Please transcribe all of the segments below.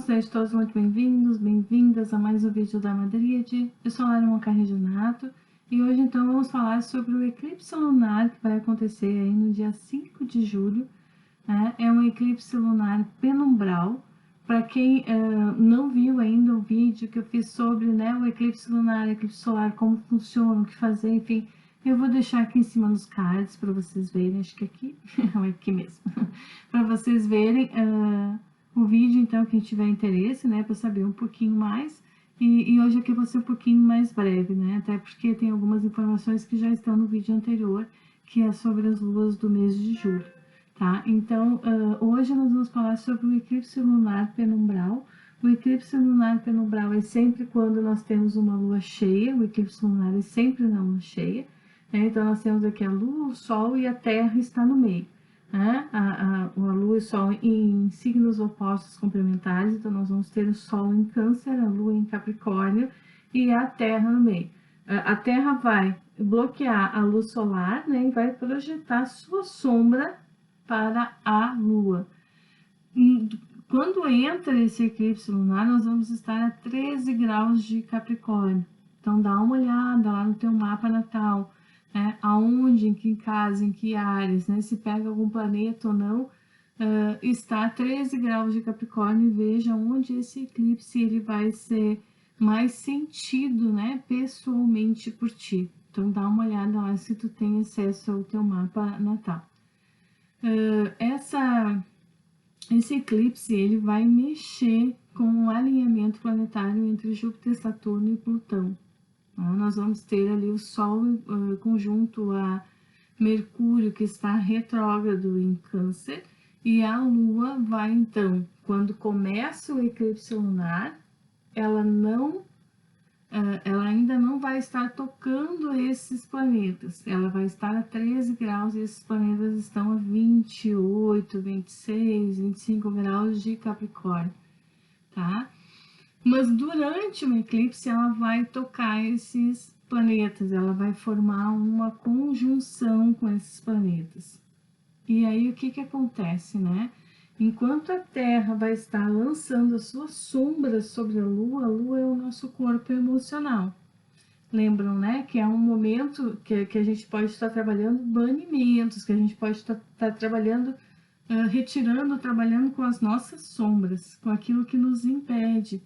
sejam todos muito bem-vindos, bem-vindas a mais um vídeo da Madríade. Eu sou a Lara Moncarregionato e hoje então vamos falar sobre o eclipse lunar que vai acontecer aí no dia 5 de julho. Né? É um eclipse lunar penumbral. Para quem não viu ainda o vídeo que eu fiz sobre, né, o eclipse lunar, eclipse solar, como funciona, o que fazer, enfim, eu vou deixar aqui em cima nos cards para vocês verem, acho que aqui, é aqui mesmo, para vocês verem o vídeo, então, quem tiver interesse, né, para saber um pouquinho mais. E hoje aqui vai ser um pouquinho mais breve, né, até porque tem algumas informações que já estão no vídeo anterior, que é sobre as luas do mês de julho, tá? Então, hoje nós vamos falar sobre o eclipse lunar penumbral. O eclipse lunar penumbral é sempre quando nós temos uma lua cheia, o eclipse lunar é sempre na lua cheia, né? Então, nós temos aqui a lua, o sol e a terra está no meio. Né? A lua e o sol em signos opostos complementares, então nós vamos ter o sol em câncer, a lua em capricórnio e a terra no meio. A terra vai bloquear a luz solar, né, e vai projetar sua sombra para a lua. E quando entra esse eclipse lunar, nós vamos estar a 13 graus de Capricórnio. Então dá uma olhada lá no teu mapa natal, né? Aonde, em que casa, em que áreas, né? Se pega algum planeta ou não, está a 13 graus de Capricórnio e veja onde esse eclipse ele vai ser mais sentido, né, pessoalmente por ti. Então dá uma olhada lá se tu tem acesso ao teu mapa natal. Esse eclipse ele vai mexer com o alinhamento planetário entre Júpiter, Saturno e Plutão. Nós vamos ter ali o Sol conjunto a Mercúrio, que está retrógrado em Câncer, e a Lua vai então, quando começa o eclipse lunar, ela ainda não vai estar tocando esses planetas, ela vai estar a 13 graus e esses planetas estão a 28, 26, 25 graus de Capricórnio, tá? Mas durante o eclipse ela vai tocar esses planetas, ela vai formar uma conjunção com esses planetas. E aí o que acontece, né? Enquanto a Terra vai estar lançando as suas sombras sobre a Lua é o nosso corpo emocional. Lembram, né? Que é um momento que a gente pode estar trabalhando banimentos, que a gente pode estar trabalhando, retirando, trabalhando com as nossas sombras, com aquilo que nos impede.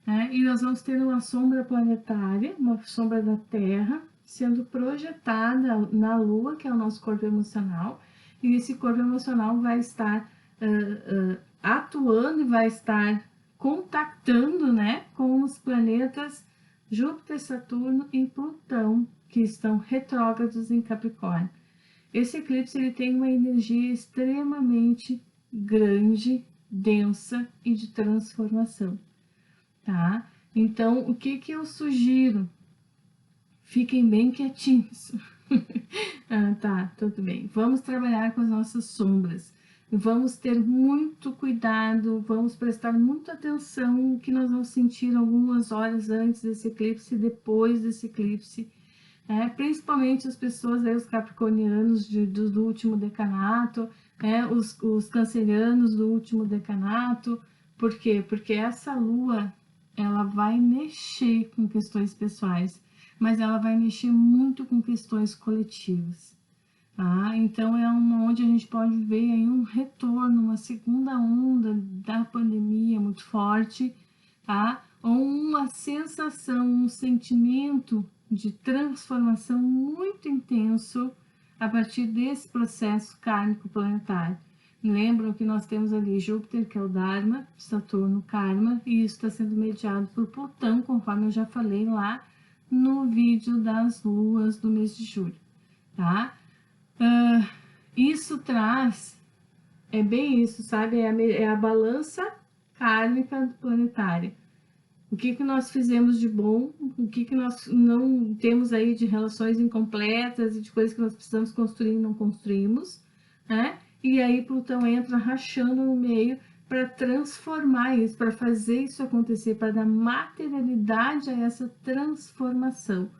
Né? E nós vamos ter uma sombra planetária, uma sombra da Terra, sendo projetada na Lua, que é o nosso corpo emocional, e esse corpo emocional vai estar atuando e vai estar contactando, né, com os planetas Júpiter, Saturno e Plutão, que estão retrógrados em Capricórnio. Esse eclipse ele tem uma energia extremamente grande, densa e de transformação. Tá? Então, o que eu sugiro? Fiquem bem quietinhos. Tá, tudo bem. Vamos trabalhar com as nossas sombras. Vamos ter muito cuidado, vamos prestar muita atenção no que nós vamos sentir algumas horas antes desse eclipse e depois desse eclipse. Principalmente as pessoas, aí, os capricornianos do último decanato, os cancerianos do último decanato. Por quê? Porque essa lua ela vai mexer com questões pessoais, mas ela vai mexer muito com questões coletivas. Tá? Então é onde a gente pode ver aí um retorno, uma segunda onda da pandemia muito forte, tá? Ou uma sensação, um sentimento de transformação muito intenso a partir desse processo kármico planetário. Lembram que nós temos ali Júpiter, que é o Dharma, Saturno, Karma, e isso está sendo mediado por Plutão, conforme eu já falei lá no vídeo das luas do mês de julho, tá? Isso traz, é bem isso, sabe? É a balança kármica planetária. O que nós fizemos de bom, o que nós não temos aí de relações incompletas e de coisas que nós precisamos construir e não construímos, né? E aí Plutão entra rachando no meio para transformar isso, para fazer isso acontecer, para dar materialidade a essa transformação.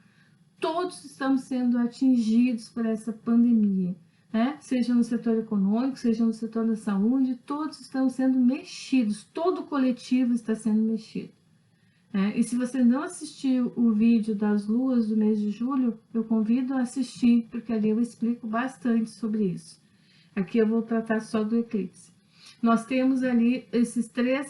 Todos estamos sendo atingidos por essa pandemia. né? Seja no setor econômico, seja no setor da saúde, todos estão sendo mexidos, todo o coletivo está sendo mexido. E se você não assistiu o vídeo das luas do mês de julho, eu convido a assistir, porque ali eu explico bastante sobre isso. Aqui eu vou tratar só do eclipse. Nós temos ali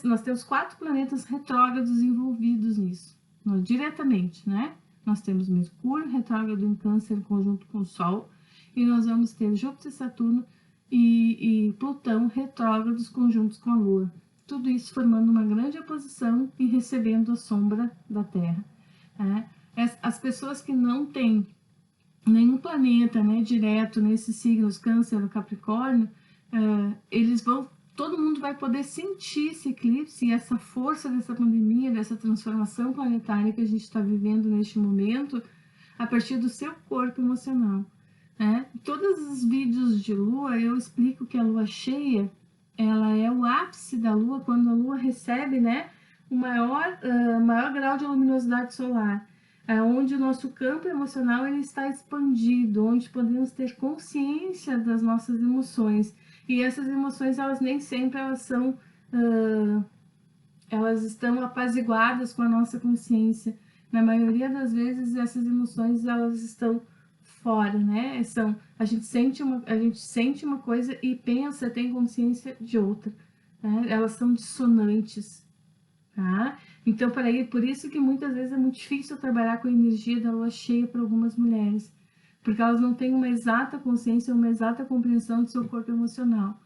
nós temos 4 planetas retrógrados envolvidos nisso, diretamente, né? Nós temos Mercúrio retrógrado em Câncer conjunto com o Sol, e nós vamos ter Júpiter, Saturno e Plutão retrógrados conjuntos com a Lua. Tudo isso formando uma grande oposição e recebendo a sombra da Terra. As pessoas que não têm nenhum planeta, né, direto nesses signos Câncer ou Capricórnio, todo mundo vai poder sentir esse eclipse e essa força dessa pandemia, dessa transformação planetária que a gente está vivendo neste momento, a partir do seu corpo emocional. Todos os vídeos de Lua eu explico que a Lua cheia, ela é o ápice da Lua, quando a Lua recebe, né, o maior grau de luminosidade solar, onde o nosso campo emocional ele está expandido, onde podemos ter consciência das nossas emoções. E essas emoções, elas nem sempre elas estão apaziguadas com a nossa consciência. Na maioria das vezes, essas emoções, elas estão fora, né? A gente sente uma coisa e pensa, tem consciência de outra. Né? Elas são dissonantes, tá? Então, por isso que muitas vezes é muito difícil trabalhar com a energia da lua cheia para algumas mulheres, porque elas não têm uma exata consciência, uma exata compreensão do seu corpo emocional.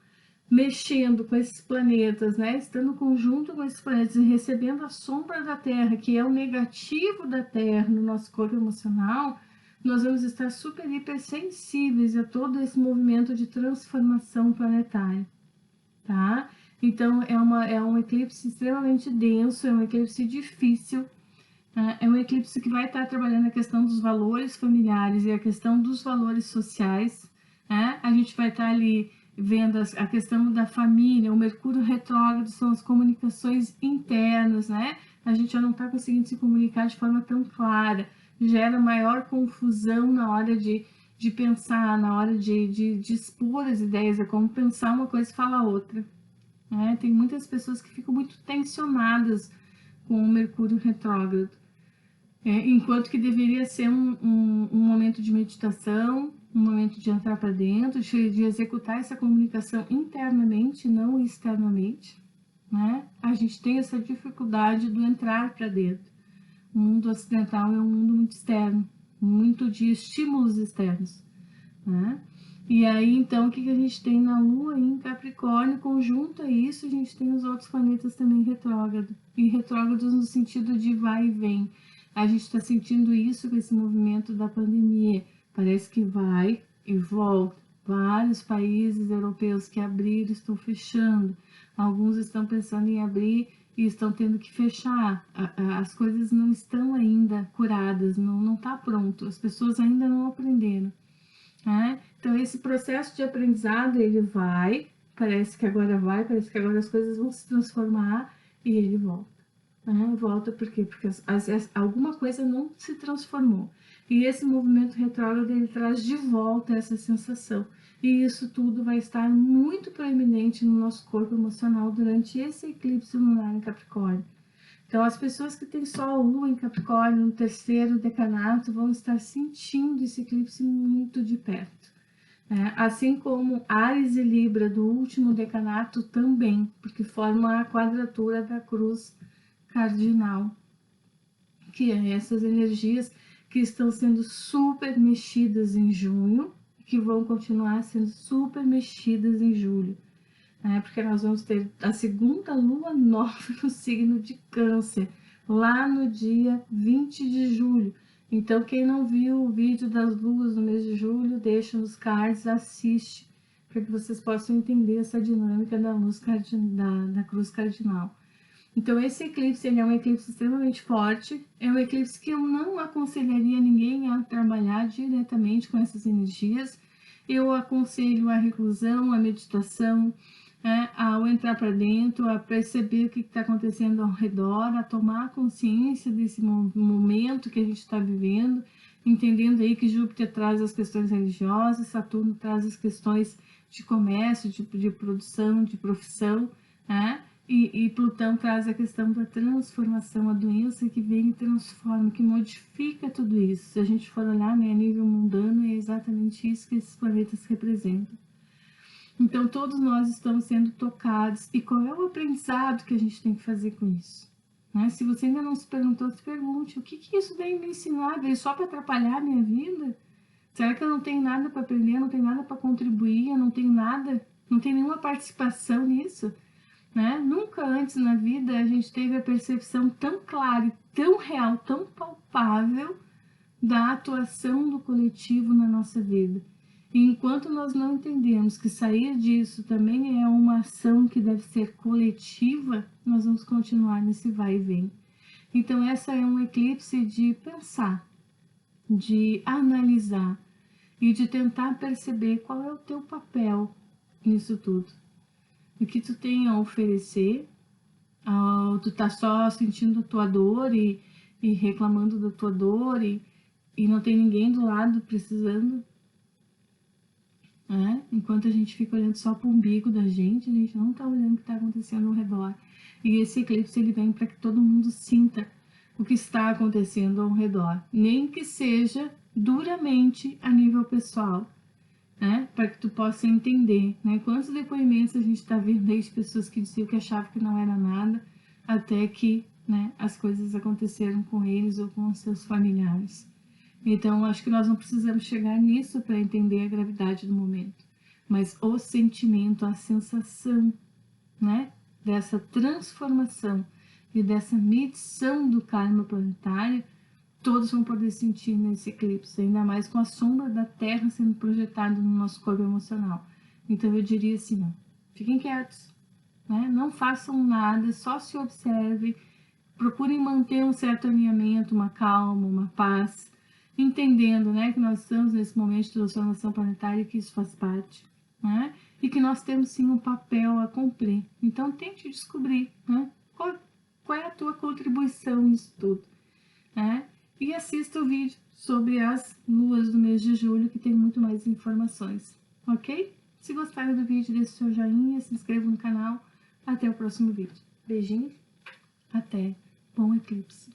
Mexendo com esses planetas, né? Estando conjunto com esses planetas e recebendo a sombra da Terra, que é o negativo da Terra no nosso corpo emocional, nós vamos estar super hipersensíveis a todo esse movimento de transformação planetária, tá? Então, é um eclipse extremamente denso, é um eclipse difícil, é um eclipse que vai estar trabalhando a questão dos valores familiares e a questão dos valores sociais, né? A gente vai estar ali vendo a questão da família, o Mercúrio retrógrado são as comunicações internas, né? A gente já não está conseguindo se comunicar de forma tão clara, gera maior confusão na hora de pensar, na hora de expor as ideias, é como pensar uma coisa e falar outra. Tem muitas pessoas que ficam muito tensionadas com o Mercúrio retrógrado, enquanto que deveria ser um momento de meditação, um momento de entrar para dentro, de executar essa comunicação internamente, não externamente. Né? A gente tem essa dificuldade do entrar para dentro. O mundo ocidental é um mundo muito externo, muito de estímulos externos. Né? E aí, então, o que a gente tem na Lua em Capricórnio? Conjunto a isso, a gente tem os outros planetas também retrógrados. E retrógrados no sentido de vai e vem. A gente está sentindo isso com esse movimento da pandemia. Parece que vai e volta. Vários países europeus que abriram estão fechando. Alguns estão pensando em abrir e estão tendo que fechar. As coisas não estão ainda curadas, não está pronto. As pessoas ainda não aprenderam. Então, esse processo de aprendizado, ele parece que agora as coisas vão se transformar e ele volta. Volta por quê? Porque alguma coisa não se transformou. E esse movimento retrógrado, ele traz de volta essa sensação. E isso tudo vai estar muito proeminente no nosso corpo emocional durante esse eclipse lunar em Capricórnio. Então, as pessoas que têm Sol, Lua em Capricórnio, no terceiro decanato, vão estar sentindo esse eclipse muito de perto. Assim como Áries e Libra do último decanato também, porque formam a quadratura da cruz cardinal, que é essas energias que estão sendo super mexidas em junho, que vão continuar sendo super mexidas em julho. Porque nós vamos ter a segunda lua nova no signo de Câncer, lá no dia 20 de julho. Então, quem não viu o vídeo das luas no mês de julho, deixa nos cards, assiste, para que vocês possam entender essa dinâmica da cruz cardinal. Então, esse eclipse ele é um eclipse extremamente forte, é um eclipse que eu não aconselharia ninguém a trabalhar diretamente com essas energias. Eu aconselho a reclusão, a meditação, ao entrar para dentro, a perceber o que está acontecendo ao redor, a tomar consciência desse momento que a gente está vivendo entendendo aí que Júpiter traz as questões religiosas, Saturno traz as questões de comércio, de produção, de profissão, né? E Plutão traz a questão da transformação, a doença que vem e transforma, que modifica tudo isso. Se a gente for olhar, né, a nível mundano, é exatamente isso que esses planetas representam. Então, todos nós estamos sendo tocados. E qual é o aprendizado que a gente tem que fazer com isso? Né? Se você ainda não se perguntou, se pergunte, o que isso vem me ensinar? Veio só para atrapalhar a minha vida? Será que eu não tenho nada para aprender, não tenho nada para contribuir, eu não tenho nada, não tenho nenhuma participação nisso? Né? Nunca antes na vida a gente teve a percepção tão clara, tão real, tão palpável da atuação do coletivo na nossa vida. E enquanto nós não entendemos que sair disso também é uma ação que deve ser coletiva, nós vamos continuar nesse vai e vem. Então essa é um eclipse de pensar, de analisar e de tentar perceber qual é o teu papel nisso tudo. O que tu tem a oferecer, tu tá só sentindo a tua dor e reclamando da tua dor e não tem ninguém do lado precisando, né? Enquanto a gente fica olhando só para o umbigo da gente, a gente não tá olhando o que está acontecendo ao redor. E esse eclipse ele vem para que todo mundo sinta o que está acontecendo ao redor, nem que seja duramente a nível pessoal, né? Para que tu possa entender, né? Quantos depoimentos a gente está vendo aí de pessoas que diziam que achavam que não era nada, até que, né, as coisas aconteceram com eles ou com seus familiares. Então, acho que nós não precisamos chegar nisso para entender a gravidade do momento, mas o sentimento, a sensação, né, dessa transformação e dessa medição do karma planetário, todos vão poder sentir nesse eclipse, ainda mais com a sombra da Terra sendo projetada no nosso corpo emocional. Então, eu diria assim, ó, fiquem quietos, né? Não façam nada, só se observem, procurem manter um certo alinhamento, uma calma, uma paz, entendendo, né, que nós estamos nesse momento de transformação planetária e que isso faz parte, né, e que nós temos sim um papel a cumprir. Então tente descobrir, né, qual é a tua contribuição nisso tudo, né, e assista o vídeo sobre as luas do mês de julho, que tem muito mais informações, ok? Se gostaram do vídeo, deixe seu joinha, se inscreva no canal. Até o próximo vídeo. Beijinhos, até, bom eclipse!